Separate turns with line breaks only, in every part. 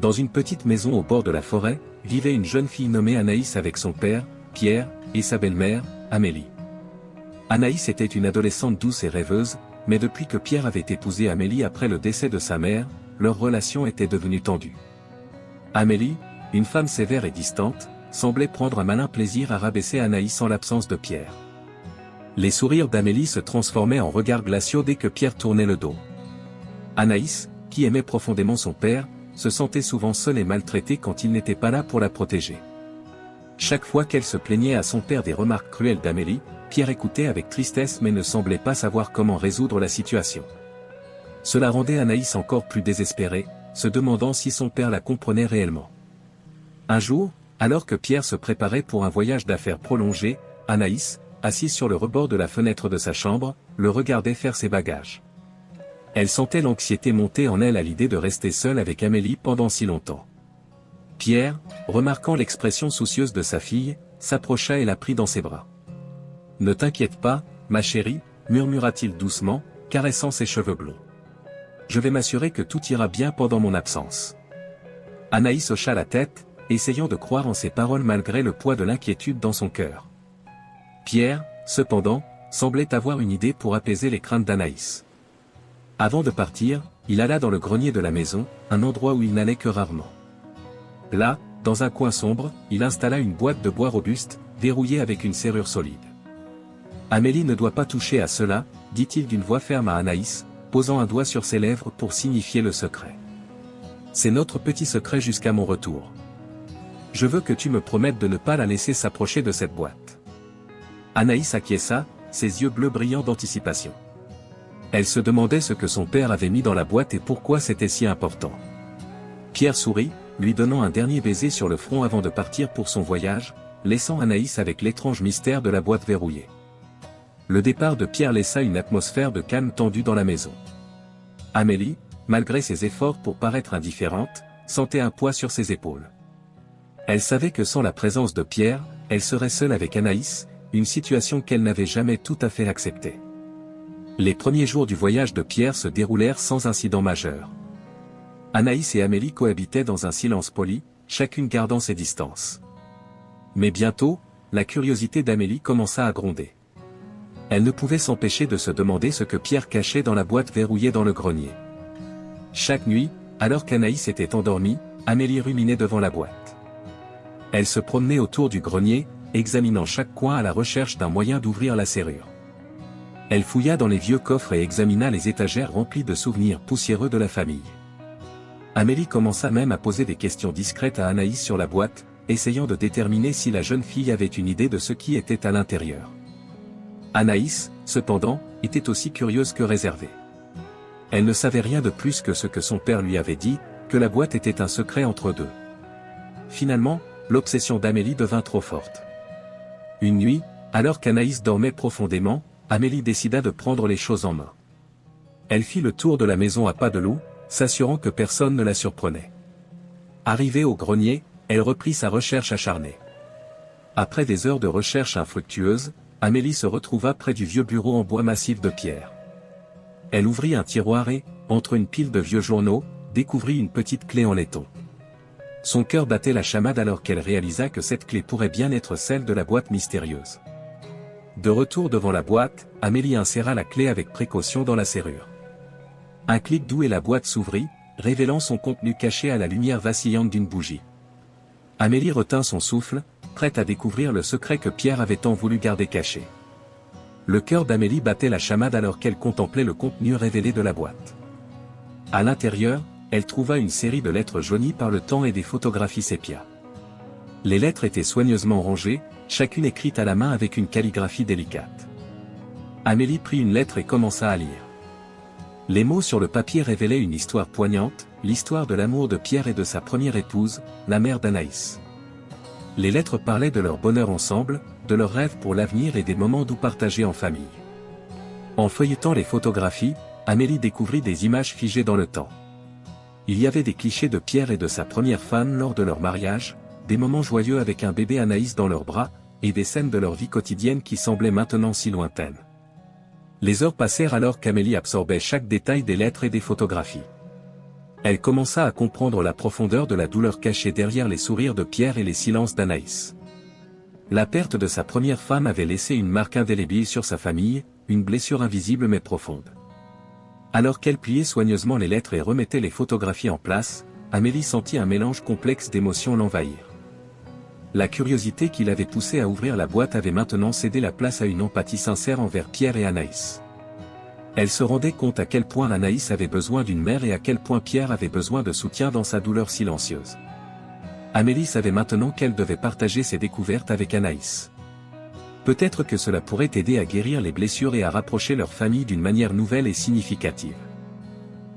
Dans une petite maison au bord de la forêt, vivait une jeune fille nommée Anaïs avec son père, Pierre, et sa belle-mère, Amélie. Anaïs était une adolescente douce et rêveuse, mais depuis que Pierre avait épousé Amélie après le décès de sa mère, leur relation était devenue tendue. Amélie, une femme sévère et distante, semblait prendre un malin plaisir à rabaisser Anaïs en l'absence de Pierre. Les sourires d'Amélie se transformaient en regards glaciaux dès que Pierre tournait le dos. Anaïs, qui aimait profondément son père, se sentait souvent seule et maltraitée quand il n'était pas là pour la protéger. Chaque fois qu'elle se plaignait à son père des remarques cruelles d'Amélie, Pierre écoutait avec tristesse mais ne semblait pas savoir comment résoudre la situation. Cela rendait Anaïs encore plus désespérée, se demandant si son père la comprenait réellement. Un jour, alors que Pierre se préparait pour un voyage d'affaires prolongé, Anaïs, assise sur le rebord de la fenêtre de sa chambre, le regardait faire ses bagages. Elle sentait l'anxiété monter en elle à l'idée de rester seule avec Amélie pendant si longtemps. Pierre, remarquant l'expression soucieuse de sa fille, s'approcha et la prit dans ses bras. « Ne t'inquiète pas, ma chérie, » murmura-t-il doucement, caressant ses cheveux blonds. « Je vais m'assurer que tout ira bien pendant mon absence. » Anaïs hocha la tête, essayant de croire en ses paroles malgré le poids de l'inquiétude dans son cœur. Pierre, cependant, semblait avoir une idée pour apaiser les craintes d'Anaïs. Avant de partir, il alla dans le grenier de la maison, un endroit où il n'allait que rarement. Là, dans un coin sombre, il installa une boîte de bois robuste, verrouillée avec une serrure solide. « Amélie ne doit pas toucher à cela, » dit-il d'une voix ferme à Anaïs, posant un doigt sur ses lèvres pour signifier le secret. « C'est notre petit secret jusqu'à mon retour. Je veux que tu me promettes de ne pas la laisser s'approcher de cette boîte. » Anaïs acquiesça, ses yeux bleus brillants d'anticipation. Elle se demandait ce que son père avait mis dans la boîte et pourquoi c'était si important. Pierre sourit, lui donnant un dernier baiser sur le front avant de partir pour son voyage, laissant Anaïs avec l'étrange mystère de la boîte verrouillée. Le départ de Pierre laissa une atmosphère de calme tendue dans la maison. Amélie, malgré ses efforts pour paraître indifférente, sentait un poids sur ses épaules. Elle savait que sans la présence de Pierre, elle serait seule avec Anaïs, une situation qu'elle n'avait jamais tout à fait acceptée. Les premiers jours du voyage de Pierre se déroulèrent sans incident majeur. Anaïs et Amélie cohabitaient dans un silence poli, chacune gardant ses distances. Mais bientôt, la curiosité d'Amélie commença à gronder. Elle ne pouvait s'empêcher de se demander ce que Pierre cachait dans la boîte verrouillée dans le grenier. Chaque nuit, alors qu'Anaïs était endormie, Amélie ruminait devant la boîte. Elle se promenait autour du grenier, examinant chaque coin à la recherche d'un moyen d'ouvrir la serrure. Elle fouilla dans les vieux coffres et examina les étagères remplies de souvenirs poussiéreux de la famille. Amélie commença même à poser des questions discrètes à Anaïs sur la boîte, essayant de déterminer si la jeune fille avait une idée de ce qui était à l'intérieur. Anaïs, cependant, était aussi curieuse que réservée. Elle ne savait rien de plus que ce que son père lui avait dit, que la boîte était un secret entre deux. Finalement, l'obsession d'Amélie devint trop forte. Une nuit, alors qu'Anaïs dormait profondément, Amélie décida de prendre les choses en main. Elle fit le tour de la maison à pas de loup, s'assurant que personne ne la surprenait. Arrivée au grenier, elle reprit sa recherche acharnée. Après des heures de recherche infructueuses, Amélie se retrouva près du vieux bureau en bois massif de pierre. Elle ouvrit un tiroir et, entre une pile de vieux journaux, découvrit une petite clé en laiton. Son cœur battait la chamade alors qu'elle réalisa que cette clé pourrait bien être celle de la boîte mystérieuse. De retour devant la boîte, Amélie inséra la clé avec précaution dans la serrure. Un clic doux et la boîte s'ouvrit, révélant son contenu caché à la lumière vacillante d'une bougie. Amélie retint son souffle, prête à découvrir le secret que Pierre avait tant voulu garder caché. Le cœur d'Amélie battait la chamade alors qu'elle contemplait le contenu révélé de la boîte. À l'intérieur, elle trouva une série de lettres jaunies par le temps et des photographies sépia. Les lettres étaient soigneusement rangées, chacune écrite à la main avec une calligraphie délicate. Amélie prit une lettre et commença à lire. Les mots sur le papier révélaient une histoire poignante, l'histoire de l'amour de Pierre et de sa première épouse, la mère d'Anaïs. Les lettres parlaient de leur bonheur ensemble, de leurs rêves pour l'avenir et des moments doux partagés en famille. En feuilletant les photographies, Amélie découvrit des images figées dans le temps. Il y avait des clichés de Pierre et de sa première femme lors de leur mariage, des moments joyeux avec un bébé Anaïs dans leurs bras, et des scènes de leur vie quotidienne qui semblaient maintenant si lointaines. Les heures passèrent alors qu'Amélie absorbait chaque détail des lettres et des photographies. Elle commença à comprendre la profondeur de la douleur cachée derrière les sourires de Pierre et les silences d'Anaïs. La perte de sa première femme avait laissé une marque indélébile sur sa famille, une blessure invisible mais profonde. Alors qu'elle pliait soigneusement les lettres et remettait les photographies en place, Amélie sentit un mélange complexe d'émotions l'envahir. La curiosité qui l'avait poussée à ouvrir la boîte avait maintenant cédé la place à une empathie sincère envers Pierre et Anaïs. Elle se rendait compte à quel point Anaïs avait besoin d'une mère et à quel point Pierre avait besoin de soutien dans sa douleur silencieuse. Amélie savait maintenant qu'elle devait partager ses découvertes avec Anaïs. Peut-être que cela pourrait aider à guérir les blessures et à rapprocher leur famille d'une manière nouvelle et significative.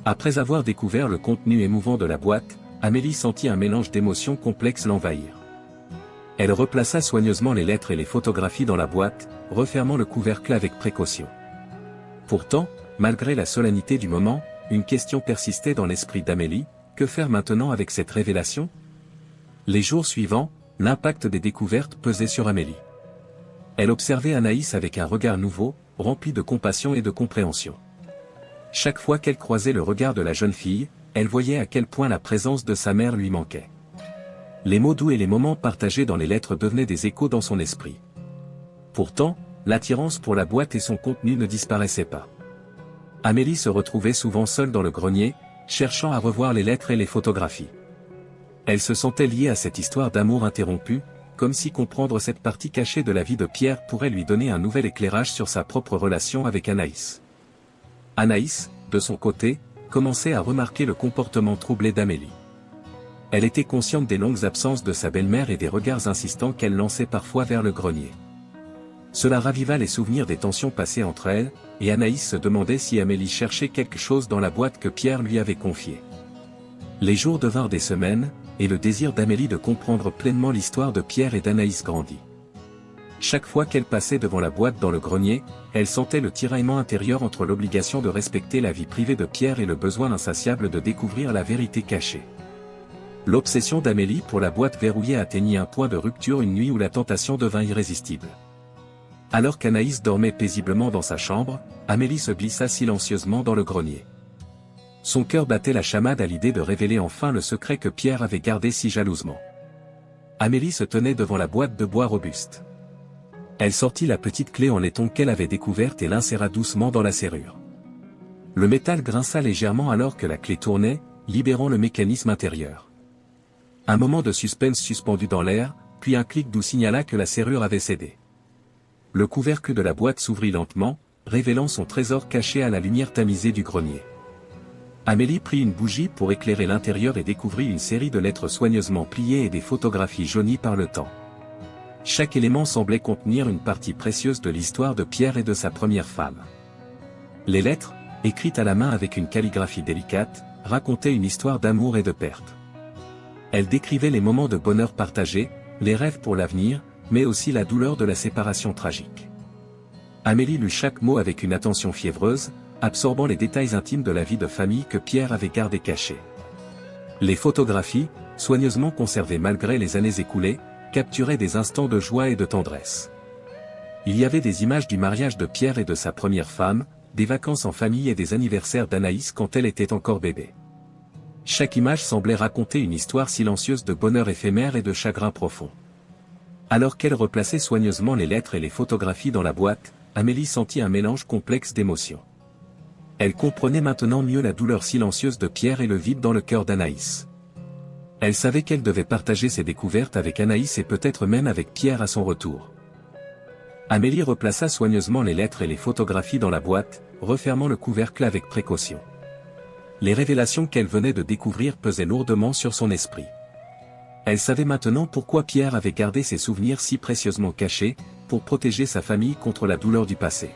Après avoir découvert le contenu émouvant de la boîte, Amélie sentit un mélange d'émotions complexes l'envahir. Elle replaça soigneusement les lettres et les photographies dans la boîte, refermant le couvercle avec précaution. Pourtant, malgré la solennité du moment, une question persistait dans l'esprit d'Amélie: que faire maintenant avec cette révélation? Les jours suivants, l'impact des découvertes pesait sur Amélie. Elle observait Anaïs avec un regard nouveau, rempli de compassion et de compréhension. Chaque fois qu'elle croisait le regard de la jeune fille, elle voyait à quel point la présence de sa mère lui manquait. Les mots doux et les moments partagés dans les lettres devenaient des échos dans son esprit. Pourtant, l'attirance pour la boîte et son contenu ne disparaissait pas. Amélie se retrouvait souvent seule dans le grenier, cherchant à revoir les lettres et les photographies. Elle se sentait liée à cette histoire d'amour interrompue, comme si comprendre cette partie cachée de la vie de Pierre pourrait lui donner un nouvel éclairage sur sa propre relation avec Anaïs. Anaïs, de son côté, commençait à remarquer le comportement troublé d'Amélie. Elle était consciente des longues absences de sa belle-mère et des regards insistants qu'elle lançait parfois vers le grenier. Cela raviva les souvenirs des tensions passées entre elles, et Anaïs se demandait si Amélie cherchait quelque chose dans la boîte que Pierre lui avait confiée. Les jours devinrent des semaines, et le désir d'Amélie de comprendre pleinement l'histoire de Pierre et d'Anaïs grandit. Chaque fois qu'elle passait devant la boîte dans le grenier, elle sentait le tiraillement intérieur entre l'obligation de respecter la vie privée de Pierre et le besoin insatiable de découvrir la vérité cachée. L'obsession d'Amélie pour la boîte verrouillée atteignit un point de rupture une nuit où la tentation devint irrésistible. Alors qu'Anaïs dormait paisiblement dans sa chambre, Amélie se glissa silencieusement dans le grenier. Son cœur battait la chamade à l'idée de révéler enfin le secret que Pierre avait gardé si jalousement. Amélie se tenait devant la boîte de bois robuste. Elle sortit la petite clé en laiton qu'elle avait découverte et l'inséra doucement dans la serrure. Le métal grinça légèrement alors que la clé tournait, libérant le mécanisme intérieur. Un moment de suspense suspendu dans l'air, puis un clic doux signala que la serrure avait cédé. Le couvercle de la boîte s'ouvrit lentement, révélant son trésor caché à la lumière tamisée du grenier. Amélie prit une bougie pour éclairer l'intérieur et découvrit une série de lettres soigneusement pliées et des photographies jaunies par le temps. Chaque élément semblait contenir une partie précieuse de l'histoire de Pierre et de sa première femme. Les lettres, écrites à la main avec une calligraphie délicate, racontaient une histoire d'amour et de perte. Elles décrivaient les moments de bonheur partagés, les rêves pour l'avenir, mais aussi la douleur de la séparation tragique. Amélie lut chaque mot avec une attention fiévreuse, absorbant les détails intimes de la vie de famille que Pierre avait gardés cachés. Les photographies, soigneusement conservées malgré les années écoulées, capturaient des instants de joie et de tendresse. Il y avait des images du mariage de Pierre et de sa première femme, des vacances en famille et des anniversaires d'Anaïs quand elle était encore bébé. Chaque image semblait raconter une histoire silencieuse de bonheur éphémère et de chagrin profond. Alors qu'elle replaçait soigneusement les lettres et les photographies dans la boîte, Amélie sentit un mélange complexe d'émotions. Elle comprenait maintenant mieux la douleur silencieuse de Pierre et le vide dans le cœur d'Anaïs. Elle savait qu'elle devait partager ses découvertes avec Anaïs et peut-être même avec Pierre à son retour. Amélie replaça soigneusement les lettres et les photographies dans la boîte, refermant le couvercle avec précaution. Les révélations qu'elle venait de découvrir pesaient lourdement sur son esprit. Elle savait maintenant pourquoi Pierre avait gardé ses souvenirs si précieusement cachés, pour protéger sa famille contre la douleur du passé.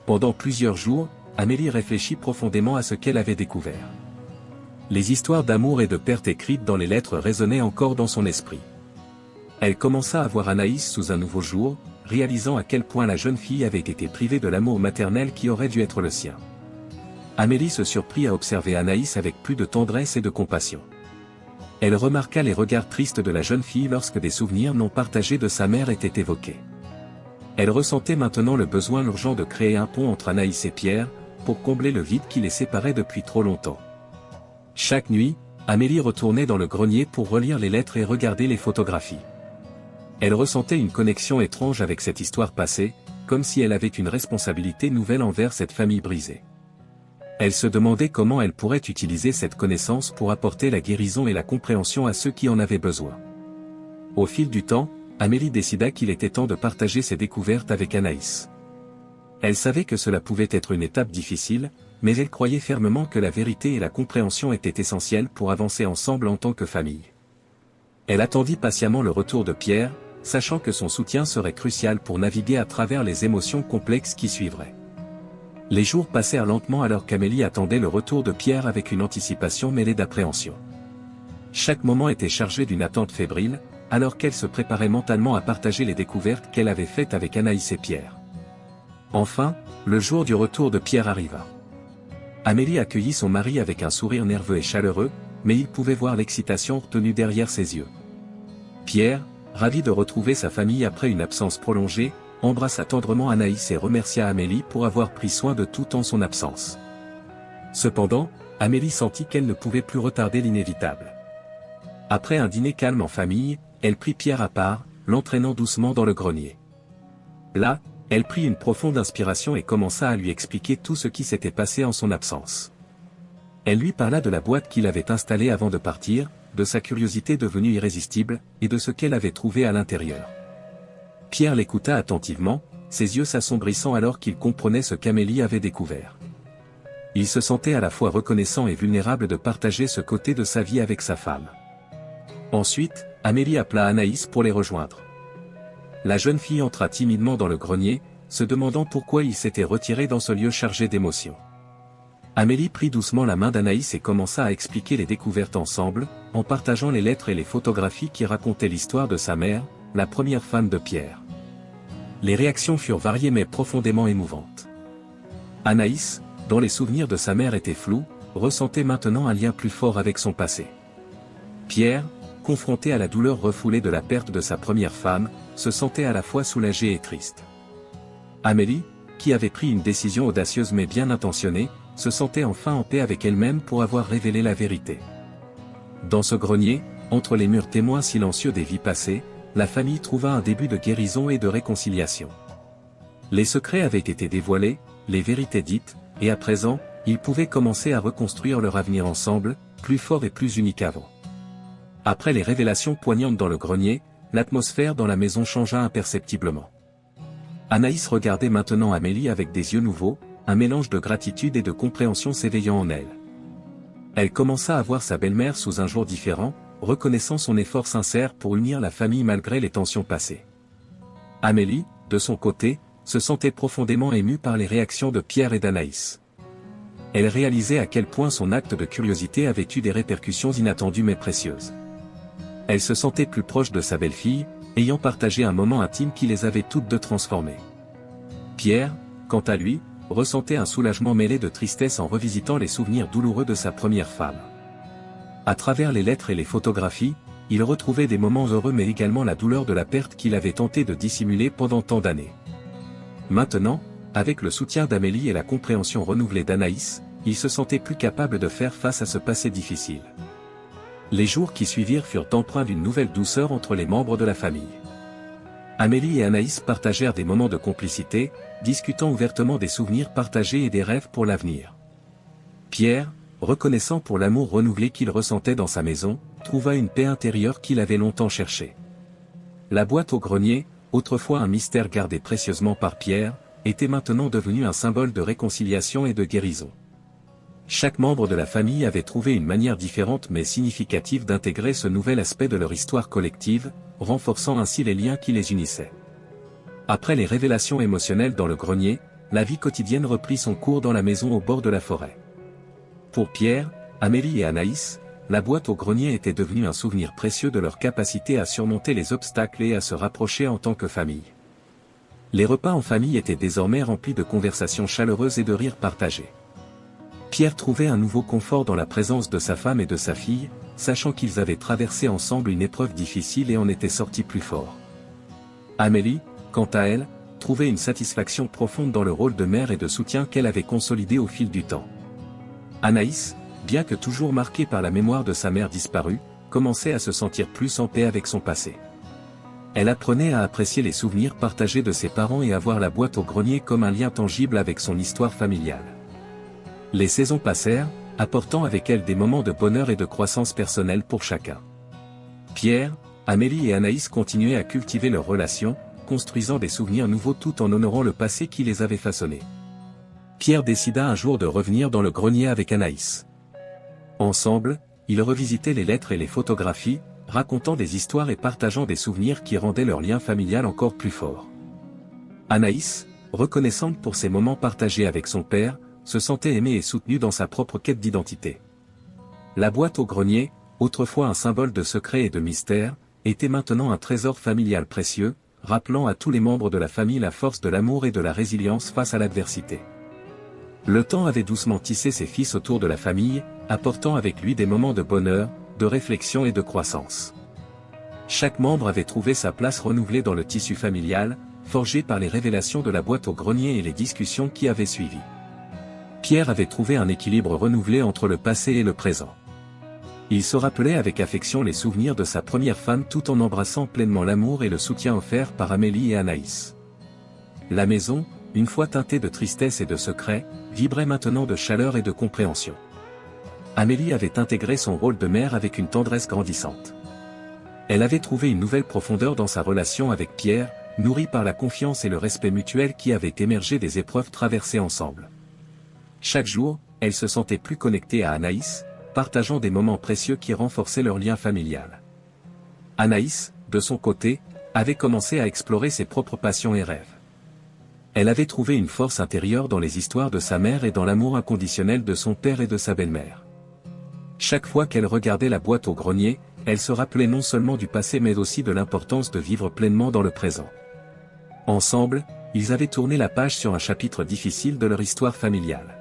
Pendant plusieurs jours, Amélie réfléchit profondément à ce qu'elle avait découvert. Les histoires d'amour et de perte écrites dans les lettres résonnaient encore dans son esprit. Elle commença à voir Anaïs sous un nouveau jour, réalisant à quel point la jeune fille avait été privée de l'amour maternel qui aurait dû être le sien. Amélie se surprit à observer Anaïs avec plus de tendresse et de compassion. Elle remarqua les regards tristes de la jeune fille lorsque des souvenirs non partagés de sa mère étaient évoqués. Elle ressentait maintenant le besoin urgent de créer un pont entre Anaïs et Pierre, pour combler le vide qui les séparait depuis trop longtemps. Chaque nuit, Amélie retournait dans le grenier pour relire les lettres et regarder les photographies. Elle ressentait une connexion étrange avec cette histoire passée, comme si elle avait une responsabilité nouvelle envers cette famille brisée. Elle se demandait comment elle pourrait utiliser cette connaissance pour apporter la guérison et la compréhension à ceux qui en avaient besoin. Au fil du temps, Amélie décida qu'il était temps de partager ses découvertes avec Anaïs. Elle savait que cela pouvait être une étape difficile, mais elle croyait fermement que la vérité et la compréhension étaient essentielles pour avancer ensemble en tant que famille. Elle attendit patiemment le retour de Pierre, sachant que son soutien serait crucial pour naviguer à travers les émotions complexes qui suivraient. Les jours passèrent lentement alors qu'Amélie attendait le retour de Pierre avec une anticipation mêlée d'appréhension. Chaque moment était chargé d'une attente fébrile, alors qu'elle se préparait mentalement à partager les découvertes qu'elle avait faites avec Anaïs et Pierre. Enfin, le jour du retour de Pierre arriva. Amélie accueillit son mari avec un sourire nerveux et chaleureux, mais il pouvait voir l'excitation retenue derrière ses yeux. Pierre, ravi de retrouver sa famille après une absence prolongée, embrassa tendrement Anaïs et remercia Amélie pour avoir pris soin de tout en son absence. Cependant, Amélie sentit qu'elle ne pouvait plus retarder l'inévitable. Après un dîner calme en famille, elle prit Pierre à part, l'entraînant doucement dans le grenier. Là, elle prit une profonde inspiration et commença à lui expliquer tout ce qui s'était passé en son absence. Elle lui parla de la boîte qu'il avait installée avant de partir, de sa curiosité devenue irrésistible, et de ce qu'elle avait trouvé à l'intérieur. Pierre l'écouta attentivement, ses yeux s'assombrissant alors qu'il comprenait ce qu'Amélie avait découvert. Il se sentait à la fois reconnaissant et vulnérable de partager ce côté de sa vie avec sa femme. Ensuite, Amélie appela Anaïs pour les rejoindre. La jeune fille entra timidement dans le grenier, se demandant pourquoi il s'était retiré dans ce lieu chargé d'émotions. Amélie prit doucement la main d'Anaïs et commença à expliquer les découvertes ensemble, en partageant les lettres et les photographies qui racontaient l'histoire de sa mère, la première femme de Pierre. Les réactions furent variées mais profondément émouvantes. Anaïs, dont les souvenirs de sa mère étaient flous, ressentait maintenant un lien plus fort avec son passé. Pierre, confronté à la douleur refoulée de la perte de sa première femme, se sentait à la fois soulagé et triste. Amélie, qui avait pris une décision audacieuse mais bien intentionnée, se sentait enfin en paix avec elle-même pour avoir révélé la vérité. Dans ce grenier, entre les murs témoins silencieux des vies passées, la famille trouva un début de guérison et de réconciliation. Les secrets avaient été dévoilés, les vérités dites, et à présent, ils pouvaient commencer à reconstruire leur avenir ensemble, plus fort et plus unis qu'avant. Après les révélations poignantes dans le grenier, l'atmosphère dans la maison changea imperceptiblement. Anaïs regardait maintenant Amélie avec des yeux nouveaux, un mélange de gratitude et de compréhension s'éveillant en elle. Elle commença à voir sa belle-mère sous un jour différent, reconnaissant son effort sincère pour unir la famille malgré les tensions passées. Amélie, de son côté, se sentait profondément émue par les réactions de Pierre et d'Anaïs. Elle réalisait à quel point son acte de curiosité avait eu des répercussions inattendues mais précieuses. Elle se sentait plus proche de sa belle-fille, ayant partagé un moment intime qui les avait toutes deux transformées. Pierre, quant à lui, ressentait un soulagement mêlé de tristesse en revisitant les souvenirs douloureux de sa première femme. À travers les lettres et les photographies, il retrouvait des moments heureux mais également la douleur de la perte qu'il avait tenté de dissimuler pendant tant d'années. Maintenant, avec le soutien d'Amélie et la compréhension renouvelée d'Anaïs, il se sentait plus capable de faire face à ce passé difficile. Les jours qui suivirent furent empreints d'une nouvelle douceur entre les membres de la famille. Amélie et Anaïs partagèrent des moments de complicité, discutant ouvertement des souvenirs partagés et des rêves pour l'avenir. Pierre, reconnaissant pour l'amour renouvelé qu'il ressentait dans sa maison, trouva une paix intérieure qu'il avait longtemps cherchée. La boîte au grenier, autrefois un mystère gardé précieusement par Pierre, était maintenant devenue un symbole de réconciliation et de guérison. Chaque membre de la famille avait trouvé une manière différente mais significative d'intégrer ce nouvel aspect de leur histoire collective, renforçant ainsi les liens qui les unissaient. Après les révélations émotionnelles dans le grenier, la vie quotidienne reprit son cours dans la maison au bord de la forêt. Pour Pierre, Amélie et Anaïs, la boîte au grenier était devenue un souvenir précieux de leur capacité à surmonter les obstacles et à se rapprocher en tant que famille. Les repas en famille étaient désormais remplis de conversations chaleureuses et de rires partagés. Pierre trouvait un nouveau confort dans la présence de sa femme et de sa fille, sachant qu'ils avaient traversé ensemble une épreuve difficile et en étaient sortis plus forts. Amélie, quant à elle, trouvait une satisfaction profonde dans le rôle de mère et de soutien qu'elle avait consolidé au fil du temps. Anaïs, bien que toujours marquée par la mémoire de sa mère disparue, commençait à se sentir plus en paix avec son passé. Elle apprenait à apprécier les souvenirs partagés de ses parents et à voir la boîte au grenier comme un lien tangible avec son histoire familiale. Les saisons passèrent, apportant avec elles des moments de bonheur et de croissance personnelle pour chacun. Pierre, Amélie et Anaïs continuaient à cultiver leur relation, construisant des souvenirs nouveaux tout en honorant le passé qui les avait façonnés. Pierre décida un jour de revenir dans le grenier avec Anaïs. Ensemble, ils revisitaient les lettres et les photographies, racontant des histoires et partageant des souvenirs qui rendaient leur lien familial encore plus fort. Anaïs, reconnaissante pour ces moments partagés avec son père, se sentait aimée et soutenue dans sa propre quête d'identité. La boîte au grenier, autrefois un symbole de secret et de mystère, était maintenant un trésor familial précieux, rappelant à tous les membres de la famille la force de l'amour et de la résilience face à l'adversité. Le temps avait doucement tissé ses fils autour de la famille, apportant avec lui des moments de bonheur, de réflexion et de croissance. Chaque membre avait trouvé sa place renouvelée dans le tissu familial, forgé par les révélations de la boîte au grenier et les discussions qui avaient suivi. Pierre avait trouvé un équilibre renouvelé entre le passé et le présent. Il se rappelait avec affection les souvenirs de sa première femme tout en embrassant pleinement l'amour et le soutien offert par Amélie et Anaïs. La maison, une fois teintée de tristesse et de secret, vibrait maintenant de chaleur et de compréhension. Amélie avait intégré son rôle de mère avec une tendresse grandissante. Elle avait trouvé une nouvelle profondeur dans sa relation avec Pierre, nourrie par la confiance et le respect mutuel qui avaient émergé des épreuves traversées ensemble. Chaque jour, elle se sentait plus connectée à Anaïs, partageant des moments précieux qui renforçaient leur lien familial. Anaïs, de son côté, avait commencé à explorer ses propres passions et rêves. Elle avait trouvé une force intérieure dans les histoires de sa mère et dans l'amour inconditionnel de son père et de sa belle-mère. Chaque fois qu'elle regardait la boîte au grenier, elle se rappelait non seulement du passé mais aussi de l'importance de vivre pleinement dans le présent. Ensemble, ils avaient tourné la page sur un chapitre difficile de leur histoire familiale.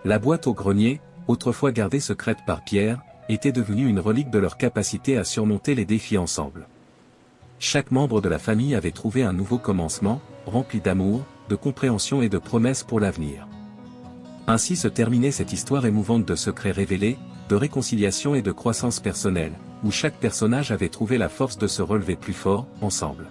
La boîte au grenier, autrefois gardée secrète par Pierre, était devenue une relique de leur capacité à surmonter les défis ensemble. Chaque membre de la famille avait trouvé un nouveau commencement, rempli d'amour, de compréhension et de promesses pour l'avenir. Ainsi se terminait cette histoire émouvante de secrets révélés, de réconciliation et de croissance personnelle, où chaque personnage avait trouvé la force de se relever plus fort, ensemble.